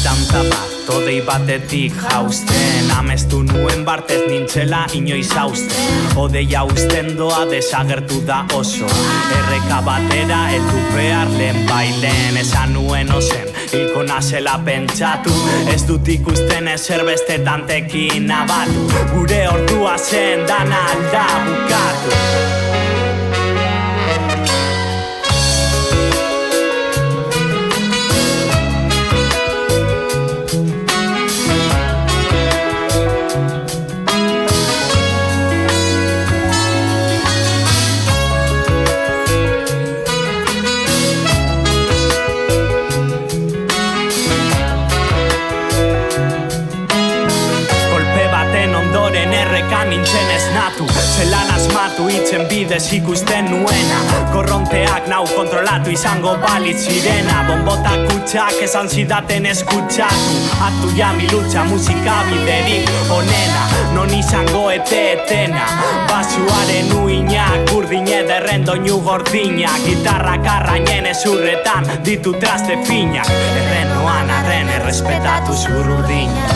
Dantza bat, odei batetik jausten, amestu nuen bartez nintzela inoiz hausten. Odeia usten doa desagertu da oso, erreka batera heldu behar lehen bailen. Esan nuen ozen, hilko nazela pentsatu, ez dut ikusten ezer beste tantekin nabatu. Gure ordua zen dana alda bukatu. Nintzen esnatu, zelan asmatu itzen bidez ikusten nuena. Korronteak nau kontrolatu izango balitz zirena. Bombotak kutsak esan zidaten eskutsatu. Atu jami lutza musika biderik onena. Non izango etena, basuaren uinak, urdin ederren doinu gordinak. Gitarrak arrainen ezurretan ditu traste finak. Errenoan arren errespetatu zur urdinak.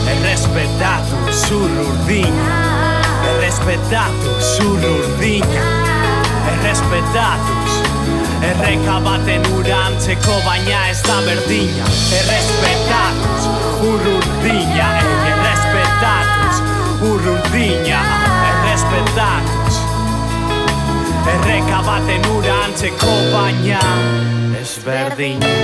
Errespetatu zur urdina, errespetatu zur urdina, errespetatuz. Erreka baten ura antzeko baina ez da berdina. Errespetatuz ur urdina, errespetatuz ur urdina, errespetatuz. Erreka baten ura antzeko baina ez berdina.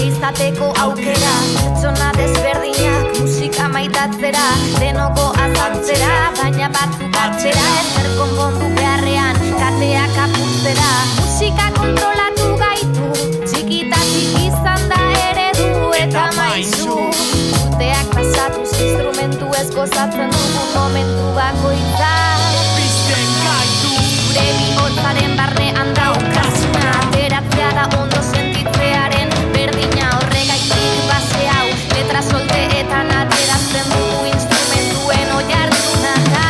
Izateko aukera, pertsona desberdinak musika maitatzera, denoko azaltzera, baina batzuk atzera, ezer konpondu beharrean, kateak apurtzera. Musika kontrolatu gaitu, txikitatik izan da eredu eta maizu. Urteak pasatuz instrumentu ez gozatzen dugu momentu bakoitza. Pizten gaitu, gure bihotzaren barnean daukazuna, ateratzea da ondo sentitzearen berdina. Horregaitik base hau letra solteetan aterazten dugu instrumentuen oihartzuna da.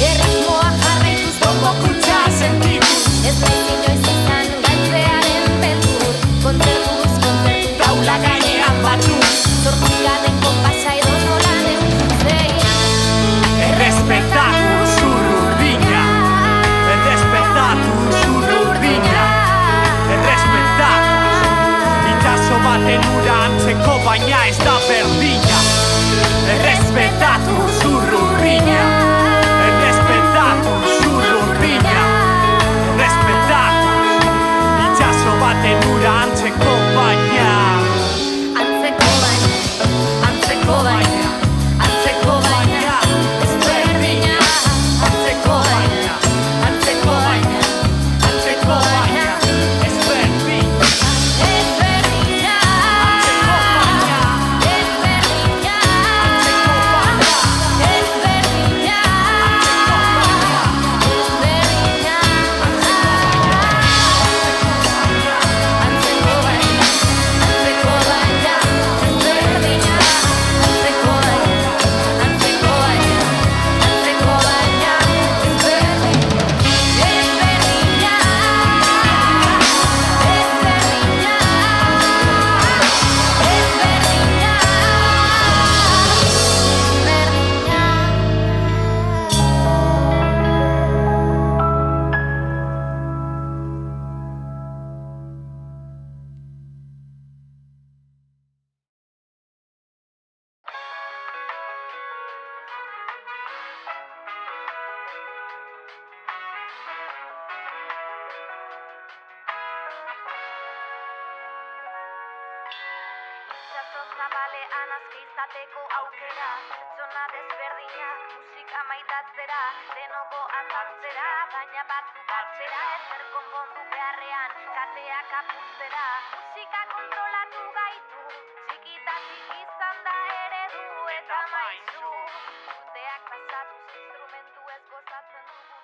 Erritmoa jarraituz bongo kutxa sentituz, ez naiz inoiz izan galtzearen beldur. Kontzertuz kontzertu taula gainean batuz, zortzika den konpasa edo nola neukitzeia. errespetatu zur urdina, errespetatu zur urdina, errespetatu. Itxaso baten ura antzeko baina ez da berdina. Errespetatu zur urdina, errespetatu zur urdina, errespetatu. Itxaso baten ura antzeko baina Antzeko baina, antzeko baina, antzeko baina, ez berdina. Antzeko baina, antzeko baina, antzeko baina, ez berdina. ez berdina. Ez berdina, ez berdina, ez berdina. Antzeko baina, antzeko baina, ez berdina. Antzeko baina, antzeko baina, antzeko baina, ez berdina. Ez berdina, ez berdina, zabalean aske izateko aukera, pertsona desberdinak musika maitatzera, denoko azaltzera, baina batzuk atzera, ezer konpondu beharrean, kateak apurtzera. Musika kontrolatu gaitu, txikitatik izan da eredu eta maizu. Urteak pasatuz instrumentu ez gozatzen dugu